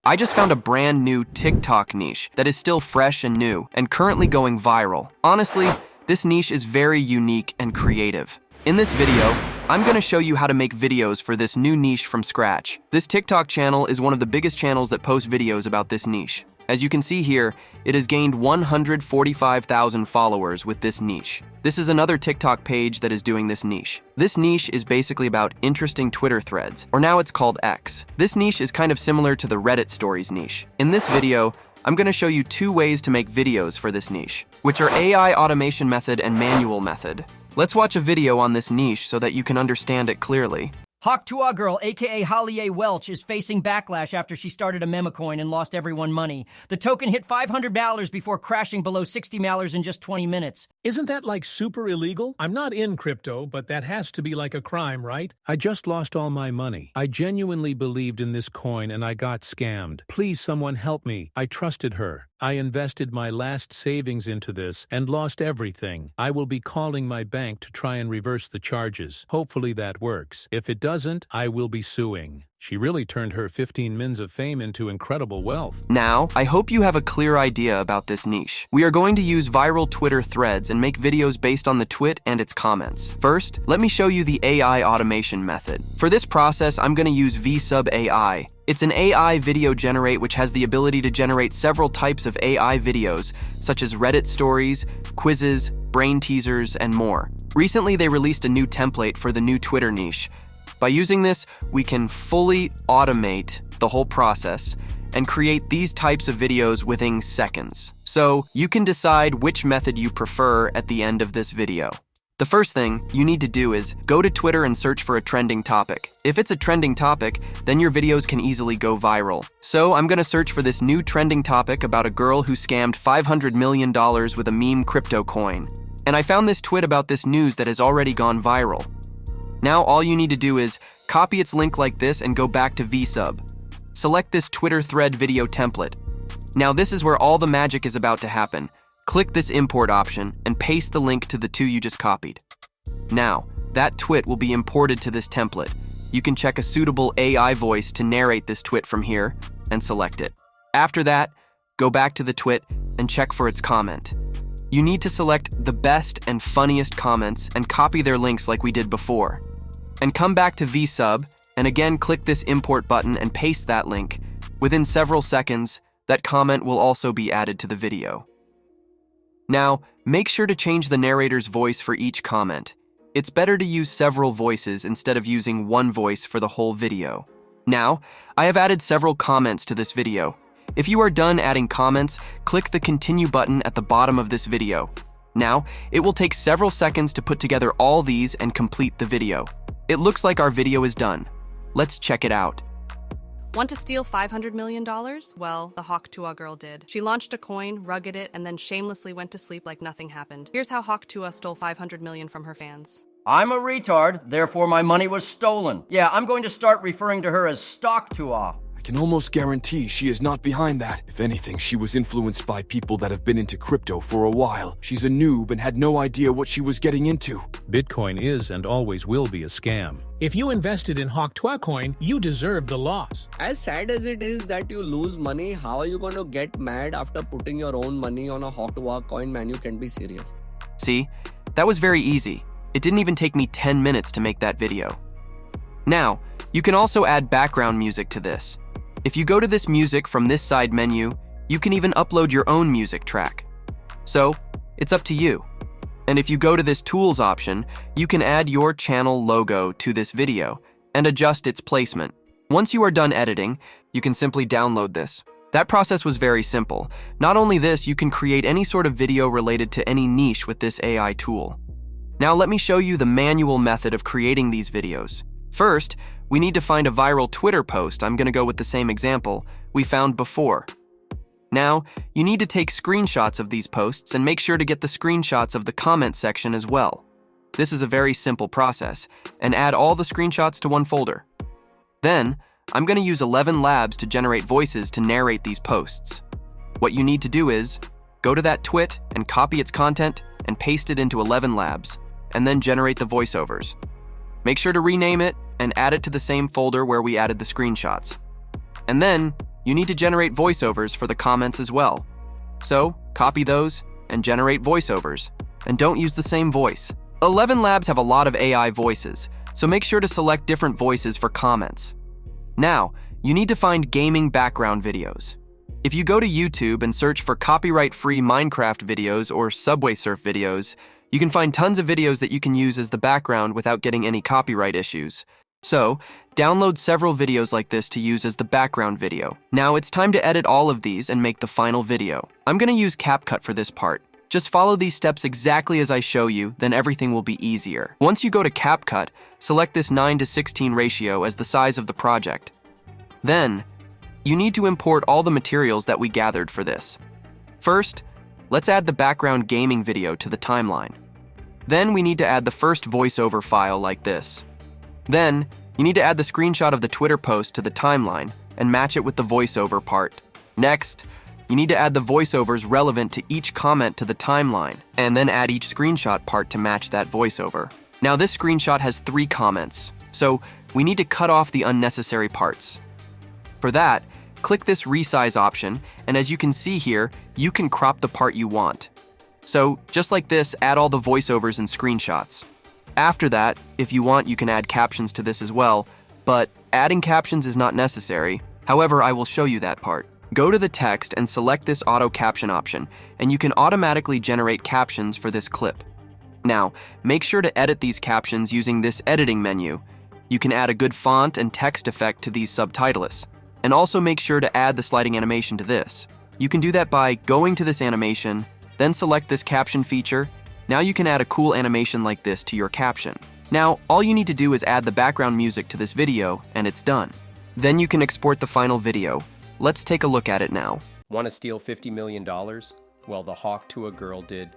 I just found a brand new TikTok niche that is still fresh and new and currently going viral. Honestly, this niche is very unique and creative. In this video, I'm going to show you how to make videos for this new niche from scratch. This TikTok channel is one of the biggest channels that post videos about this niche. As you can see here, it has gained 145,000 followers with this niche. This is another TikTok page that is doing this niche. This niche is basically about interesting Twitter threads, or now it's called X. This niche is kind of similar to the Reddit stories niche. In this video, I'm going to show you two ways to make videos for this niche, which are AI automation method and manual method. Let's watch a video on this niche so that you can understand it clearly. Hawk2A girl, aka Holly A. Welch, is facing backlash after she started a meme coin and lost everyone money. The token hit $500 before crashing below $60 in just 20 minutes. Isn't that like super illegal? I'm not in crypto, but that has to be like a crime, right? I just lost all my money. I genuinely believed in this coin and I got scammed. Please, someone help me. I trusted her. I invested my last savings into this and lost everything. I will be calling my bank to try and reverse the charges. Hopefully that works. If it doesn't, I will be suing. She really turned her 15 mins of fame into incredible wealth. Now, I hope you have a clear idea about this niche. We are going to use viral Twitter threads and make videos based on the twit and its comments. First, let me show you the AI automation method. For this process, I'm going to use VSub AI. It's an AI video generate which has the ability to generate several types of AI videos, such as Reddit stories, quizzes, brain teasers, and more. Recently, they released a new template for the new Twitter niche. By using this, we can fully automate the whole process and create these types of videos within seconds. So you can decide which method you prefer at the end of this video. The first thing you need to do is go to Twitter and search for a trending topic. If it's a trending topic, then your videos can easily go viral. So I'm gonna search for this new trending topic about a girl who scammed $500 million with a meme crypto coin. And I found this twit about this news that has already gone viral. Now all you need to do is copy its link like this and go back to VSub. Select this Twitter thread video template. Now this is where all the magic is about to happen. Click this import option and paste the link to the two you just copied. Now, that twit will be imported to this template. You can check a suitable AI voice to narrate this twit from here and select it. After that, go back to the twit and check for its comment. You need to select the best and funniest comments and copy their links like we did before. And come back to VSub and again click this import button and paste that link. Within several seconds, that comment will also be added to the video. Now, make sure to change the narrator's voice for each comment. It's better to use several voices instead of using one voice for the whole video. Now, I have added several comments to this video. If you are done adding comments, click the continue button at the bottom of this video. Now, it will take several seconds to put together all these and complete the video. It looks like our video is done. Let's check it out. Want to steal $500 million? Well, the Hawk2A girl did. She launched a coin, rugged it, and then shamelessly went to sleep like nothing happened. Here's how Hawk2A stole $500 million from her fans. I'm a retard, therefore my money was stolen. Yeah, I'm going to start referring to her as Stock2A. I can almost guarantee she is not behind that. If anything, she was influenced by people that have been into crypto for a while. She's a noob and had no idea what she was getting into. Bitcoin is and always will be a scam. If you invested in Hawk2A coin, you deserve the loss. As sad as it is that you lose money, how are you going to get mad after putting your own money on a Hawk2A coin? Man, you can be serious. See, that was very easy. It didn't even take me 10 minutes to make that video. Now, you can also add background music to this. If you go to this music from this side menu, you can even upload your own music track. So, it's up to you. And if you go to this tools option, you can add your channel logo to this video and adjust its placement. Once you are done editing, you can simply download this. That process was very simple. Not only this, you can create any sort of video related to any niche with this AI tool. Now let me show you the manual method of creating these videos. First, we need to find a viral Twitter post. I'm going to go with the same example we found before. Now, you need to take screenshots of these posts and make sure to get the screenshots of the comment section as well. This is a very simple process, and add all the screenshots to one folder. Then, I'm going to use 11 Labs to generate voices to narrate these posts. What you need to do is, go to that twit and copy its content and paste it into 11 Labs, and then generate the voiceovers. Make sure to rename it and add it to the same folder where we added the screenshots. And then, you need to generate voiceovers for the comments as well. So, copy those and generate voiceovers. And don't use the same voice. 11 Labs have a lot of AI voices, so make sure to select different voices for comments. Now, you need to find gaming background videos. If you go to YouTube and search for copyright-free Minecraft videos or Subway Surf videos, you can find tons of videos that you can use as the background without getting any copyright issues. So, download several videos like this to use as the background video. Now it's time to edit all of these and make the final video. I'm going to use CapCut for this part. Just follow these steps exactly as I show you, then everything will be easier. Once you go to CapCut, select this 9:16 ratio as the size of the project. Then, you need to import all the materials that we gathered for this. First, let's add the background gaming video to the timeline. Then we need to add the first voiceover file like this. Then, you need to add the screenshot of the Twitter post to the timeline and match it with the voiceover part. Next, you need to add the voiceovers relevant to each comment to the timeline, and then add each screenshot part to match that voiceover. Now this screenshot has 3 comments, so we need to cut off the unnecessary parts. For that, click this resize option, and as you can see here, you can crop the part you want. So, just like this, add all the voiceovers and screenshots. After that, if you want, you can add captions to this as well, but adding captions is not necessary. However, I will show you that part. Go to the text and select this auto caption option, and you can automatically generate captions for this clip. Now, make sure to edit these captions using this editing menu. You can add a good font and text effect to these subtitles. And also make sure to add the sliding animation to this. You can do that by going to this animation, then select this caption feature. Now you can add a cool animation like this to your caption. Now, all you need to do is add the background music to this video, and it's done. Then you can export the final video. Let's take a look at it now. Want to steal $50 million? Well, the hawk to a girl did.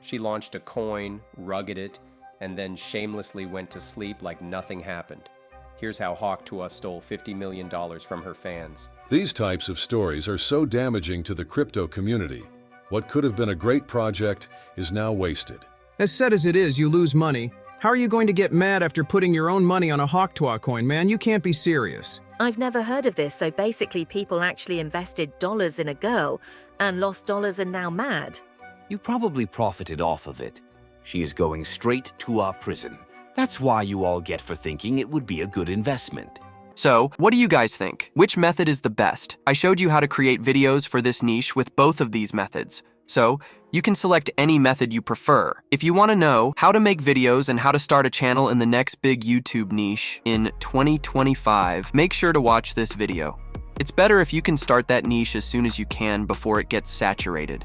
She launched a coin, rugged it, and then shamelessly went to sleep like nothing happened. Here's how Hawk to Us stole $50 million from her fans. These types of stories are so damaging to the crypto community. What could have been a great project is now wasted. As sad as it is, you lose money. How are you going to get mad after putting your own money on a Hawk coin, man? You can't be serious. I've never heard of this, so basically people actually invested dollars in a girl and lost dollars and now mad. You probably profited off of it. She is going straight to our prison. That's why you all get for thinking it would be a good investment. So, what do you guys think? Which method is the best? I showed you how to create videos for this niche with both of these methods. So, you can select any method you prefer. If you want to know how to make videos and how to start a channel in the next big YouTube niche in 2025, make sure to watch this video. It's better if you can start that niche as soon as you can before it gets saturated.